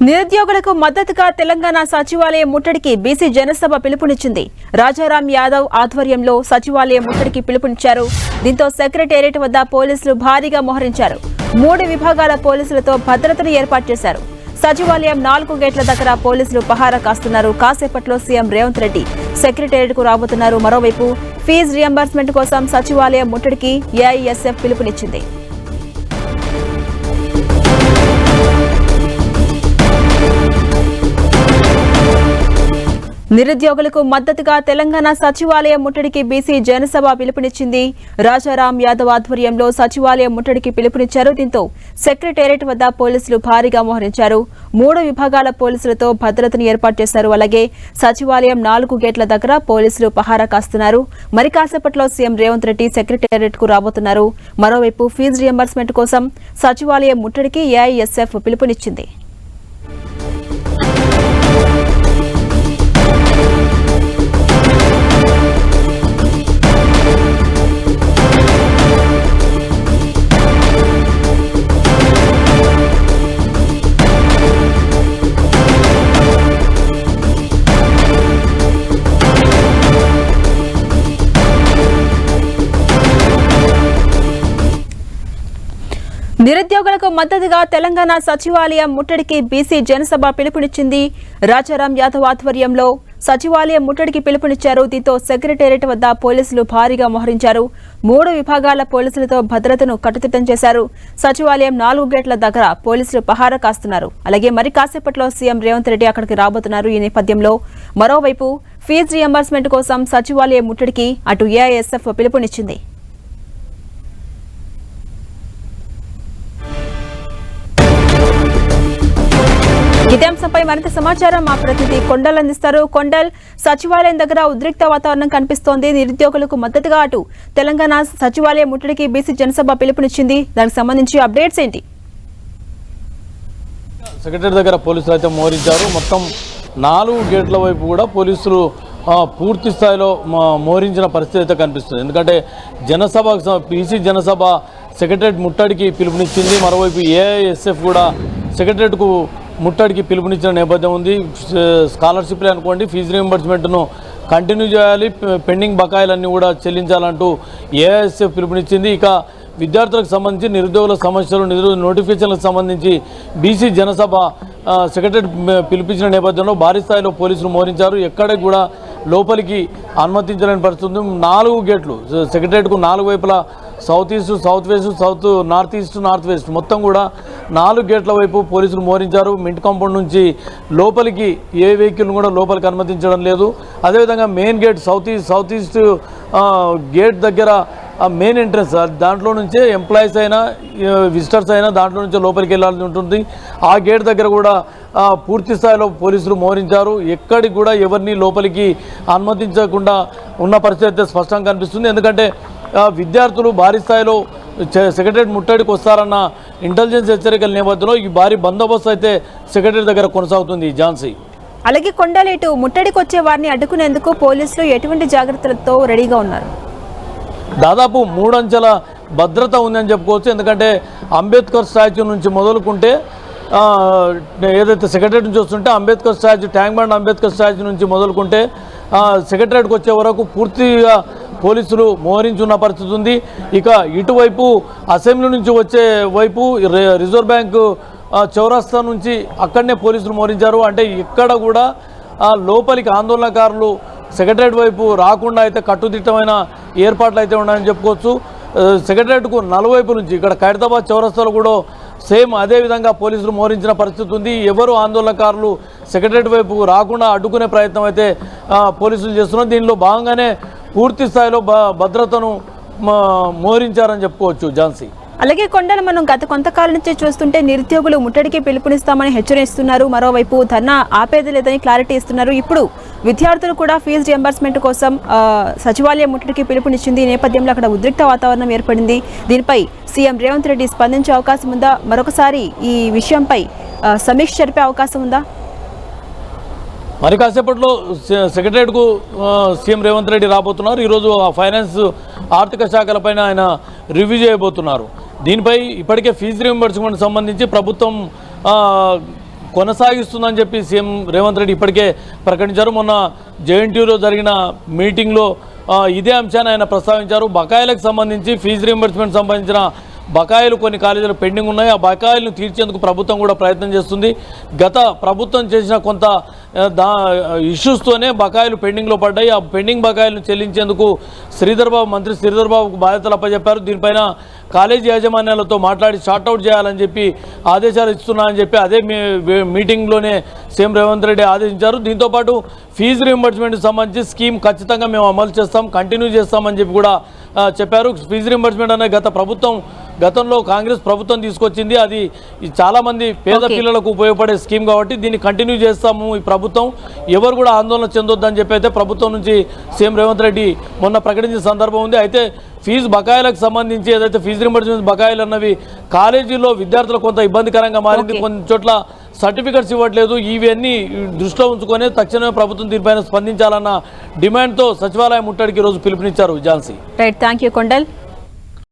నిరుద్యోగులకు మద్దతుగా తెలంగాణ సచివాలయం ముట్టడికి బీసీ జనసభ పిలుపునిచ్చింది. రాజారాం యాదవ్ ఆధ్వర్యంలో సచివాలయం ముట్టడికి పిలుపునిచ్చారు. దీంతో సెక్రటేరియట్ వద్ద పోలీసులు భారీగా మోహరించారు. 3 విభాగాల పోలీసులతో భద్రతను ఏర్పాటు చేశారు. సచివాలయం 4 గేట్ల దగ్గర పోలీసులు పహారా కాస్తున్నారు. కాసేపట్లో సీఎం రేవంత్ రెడ్డి సెక్రటేరియట్ కు రాబోతున్నారు. మరోవైపు ఫీజు రియంబర్స్మెంట్ కోసం సచివాలయం ముట్టడికి ఏఐఎస్ఎఫ్ పిలుపునిచ్చింది. నిరుద్యోగులకు మద్దతుగా తెలంగాణ సచివాలయం ముట్టడికి బీసీ జనసభ పిలుపునిచ్చింది. రాజారాం యాదవ్ ఆధ్వర్యంలో సచివాలయం ముట్టడికి పిలుపునిచ్చారు. దీంతో సెక్రటేరియట్ వద్ద పోలీసులు భారీగా మోహరించారు. 3 విభాగాల పోలీసులతో భద్రతను ఏర్పాటు చేశారు. అలాగే సచివాలయం 4 గేట్ల దగ్గర పోలీసులు పహారా కాస్తున్నారు. మరి కాసేపట్లో సీఎం రేవంత్ రెడ్డి సెక్రటేరియట్ కు రాబోతున్నారు. మరోవైపు ఫీజు రియంబర్స్మెంట్ కోసం సచివాలయం ముట్టడికి ఏఐఎస్ఎఫ్ పిలుపునిచ్చింది. నిరుద్యోగులకు మద్దతుగా తెలంగాణ సచివాలయం ముట్టడికి బీసీ జనసభ పిలుపునిచ్చింది. రాజారాం యాదవ్ ఆధ్వర్యంలో సచివాలయం ముట్టడికి పిలుపునిచ్చారు. దీంతో సెక్రటేరియట్ వద్ద పోలీసులు భారీగా మోహరించారు. 3 విభాగాల పోలీసులతో భద్రతను కట్టుదిట్టం చేశారు. సచివాలయం 4 గేట్ల దగ్గర పోలీసులు పహారా కాస్తున్నారు. అలాగే మరి కాసేపట్లో సీఎం రేవంత్ రెడ్డి అక్కడికి రాబోతున్నారు. ఈ నేపథ్యంలో మరోవైపు ఫీజు రియంబర్స్మెంట్ కోసం సచివాలయం ముట్టడికి అటు ఏఐఎస్ఎఫ్ పిలుపునిచ్చింది. ఇదే అంశంపై మరింత సమాచారం మా ప్రతినిధి కొండల్ అందిస్తారు. కొండల్, సచివాలయం దగ్గర ఉద్రిక్త వాతావరణం కనిపిస్తోంది. నిరుద్యోగులకు మద్దతుగా అటు తెలంగాణ సచివాలయం ముట్టడికి బీసీ జనసభ పిలుపునిచ్చింది. దానికి సంబంధించి అప్డేట్స్ ఏంటి? సెక్రటరీ దగ్గర పోలీసులు అయితే మోహరించారు. మొత్తం 4 గేట్ల వైపు కూడా పోలీసులు పూర్తి స్థాయిలో మోహరించిన పరిస్థితి అయితే కనిపిస్తుంది. ఎందుకంటే బీసీ జనసభ సెక్రటరేట్ ముట్టడికి పిలుపునిచ్చింది. మరోవైపు ఏఐఎస్ఎఫ్ కూడా సెక్రటరేట్కు ముట్టడికి పిలుపునిచ్చిన నేపథ్యం ఉంది. స్కాలర్షిప్లే అనుకోండి, ఫీజు రియంబర్స్మెంట్ను కంటిన్యూ చేయాలి, పెండింగ్ బకాయిలన్నీ కూడా చెల్లించాలంటూ ఏఐఎస్ఎఫ్ పిలుపునిచ్చింది. ఇక విద్యార్థులకు సంబంధించి నిరుద్యోగుల సమస్యలు, నోటిఫికేషన్లకు సంబంధించి బీసీ జనసభ సెక్రటరేట్ పిలిపించిన నేపథ్యంలో భారీ స్థాయిలో పోలీసులు మోహరించారు. ఎక్కడికి కూడా లోపలికి అనుమతించలేని పరిస్థితి. 4 గేట్లు సెక్రటరేట్కు 4 వైపులా south east, south west, north east, north west మొత్తం కూడా 4 గేట్ల వైపు పోలీసులు మోహరించారు. మింట్ కాంపౌండ్ నుంచి లోపలికి ఏ వెహికల్ను కూడా లోపలికి అనుమతించడం లేదు. అదేవిధంగా main gate south east gate దగ్గర మెయిన్ ఎంట్రన్స్, దాంట్లో నుంచే ఎంప్లాయీస్ అయినా విజిటర్స్ అయినా దాంట్లో నుంచే లోపలికి వెళ్ళాల్సి ఉంటుంది. ఆ గేట్ దగ్గర కూడా పూర్తి స్థాయిలో పోలీసులు మోహరించారు. ఎక్కడికి కూడా ఎవరిని లోపలికి అనుమతించకుండా ఉన్న పరిస్థితి అయితే స్పష్టంగా కనిపిస్తుంది. ఎందుకంటే విద్యార్థులు భారీ స్థాయిలో సెక్రటరేట్ ముట్టడికి వస్తారన్న ఇంటెలిజెన్స్ హెచ్చరికల నేపథ్యంలో ఈ భారీ బందోబస్తు అయితే సెక్రటరేట్ దగ్గర కొనసాగుతుంది. ఝాన్సీ, అలాగే కొండలేటు ముట్టడికి వచ్చే వారిని అడ్డుకునేందుకు పోలీసులు ఎటువంటి జాగ్రత్తలతో రెడీగా ఉన్నారు? దాదాపు 3 అంచెల భద్రత ఉందని చెప్పుకోవచ్చు. ఎందుకంటే అంబేద్కర్ స్టాచ్యూ నుంచి మొదలుకుంటే ఏదైతే సెక్రటరేట్ నుంచి వస్తుంటే Ambedkar statue, tank bund Ambedkar statue నుంచి మొదలుకుంటే సెక్రటరేట్కి వచ్చే వరకు పూర్తిగా పోలీసులు మోహరించున్న పరిస్థితి ఉంది. ఇక ఇటువైపు అసెంబ్లీ నుంచి వచ్చే వైపు రిజర్వ్ బ్యాంకు చౌరస్తా నుంచి అక్కడనే పోలీసులు మోహరించారు. అంటే ఇక్కడ కూడా లోపలికి ఆందోళనకారులు సెక్రటరేట్ వైపు రాకుండా అయితే కట్టుదిట్టమైన ఏర్పాట్లు అయితే ఉన్నాయని చెప్పుకోవచ్చు. సెక్రటరేట్కు నలువైపు నుంచి ఇక్కడ ఖైరతాబాద్ చౌరస్తాలో కూడా సేమ్ అదేవిధంగా పోలీసులు మోహరించిన పరిస్థితి ఉంది. ఎవరు ఆందోళనకారులు సెక్రటరేట్ వైపు రాకుండా అడ్డుకునే ప్రయత్నం అయితే పోలీసులు చేస్తున్నారు. దీనిలో భాగంగానే పూర్తి స్థాయిలో భద్రతను మోహరించారని చెప్పుకోవచ్చు. ఝాన్సీ, అలాగే కొండలు, మనం గత కొంతకాలం నుంచి చూస్తుంటే నిరుద్యోగులు ముట్టడికి పిలుపునిస్తామని హెచ్చరిస్తున్నారు. మరోవైపు ధర్నా ఆపేది లేదని క్లారిటీ ఇస్తున్నారు. ఇప్పుడు విద్యార్థులు కూడా ఫీజు రియంబర్స్మెంట్ కోసం సచివాలయం ముట్టడికి పిలుపునిచ్చింది. ఈ నేపథ్యంలో అక్కడ ఉద్రిక్త వాతావరణం ఏర్పడింది. దీనిపై సీఎం రేవంత్ రెడ్డి స్పందించే అవకాశం ఉందా? మరొకసారి ఈ విషయంపై సమీక్ష జరిపే అవకాశం ఉందా? మరి కాసేపట్లో సెక్రటరేట్కు సీఎం రేవంత్ రెడ్డి రాబోతున్నారు. ఈరోజు ఫైనాన్స్ ఆర్థిక శాఖలపైన ఆయన రివ్యూ చేయబోతున్నారు. దీనిపై ఇప్పటికే ఫీజు రీయింబర్స్మెంట్ సంబంధించి ప్రభుత్వం కొనసాగిస్తుందని చెప్పి సీఎం రేవంత్ రెడ్డి ఇప్పటికే ప్రకటించారు. మొన్న జేఎన్టీయూలో జరిగిన మీటింగ్లో ఇదే అంశాన్ని ఆయన ప్రస్తావించారు. బకాయిలకు సంబంధించి ఫీజు రీయింబర్స్మెంట్ సంబంధించిన బకాయిలు కొన్ని కాలేజీలు పెండింగ్ ఉన్నాయి. ఆ బకాయిలను తీర్చేందుకు ప్రభుత్వం కూడా ప్రయత్నం చేస్తుంది. గత ప్రభుత్వం చేసిన కొంత ఇష్యూస్తోనే బకాయిలు పెండింగ్లో పడ్డాయి. ఆ పెండింగ్ బకాయిలను చెల్లించేందుకు మంత్రి శ్రీధర్ బాబుకు బాధ్యతలు అప్పచెప్పారు. దీనిపైన కాలేజీ యాజమాన్యాలతో మాట్లాడి షార్ట్అవుట్ చేయాలని చెప్పి ఆదేశాలు ఇస్తున్నారని చెప్పి అదే మీటింగ్లోనే సీఎం రేవంత్ రెడ్డి ఆదేశించారు. దీంతోపాటు ఫీజు రీయింబర్స్మెంట్కి సంబంధించి స్కీమ్ ఖచ్చితంగా మేము అమలు చేస్తాం, కంటిన్యూ చేస్తామని చెప్పి కూడా చెప్పారు. ఫీజు రీయింబర్స్మెంట్ అనే గతంలో కాంగ్రెస్ ప్రభుత్వం తీసుకొచ్చింది. అది చాలామంది పేద పిల్లలకు ఉపయోగపడే స్కీమ్ కాబట్టి దీన్ని కంటిన్యూ చేస్తాము ఈ ప్రభుత్వం, ఎవరు కూడా ఆందోళన చెందొద్దని చెప్పి అయితే ప్రభుత్వం నుంచి సీఎం రేవంత్ రెడ్డి మొన్న ప్రకటించిన సందర్భం ఉంది. అయితే ఫీజు బకాయిలకు సంబంధించి ఏదైతే ఫీజు రీయింబర్స్మెంట్ బకాయిలు అన్నవి కాలేజీల్లో విద్యార్థులకు కొంత ఇబ్బందికరంగా మారింది. కొన్ని చోట్ల సర్టిఫికెట్స్ ఇవ్వట్లేదు. ఇవన్నీ దృష్టిలో ఉంచుకొని తక్షణమే ప్రభుత్వం దీనిపైన స్పందించాలన్న డిమాండ్తో సచివాలయం ముట్టడికి ఈరోజు పిలుపునిచ్చారు Jhansi. Right, thank you Kondal.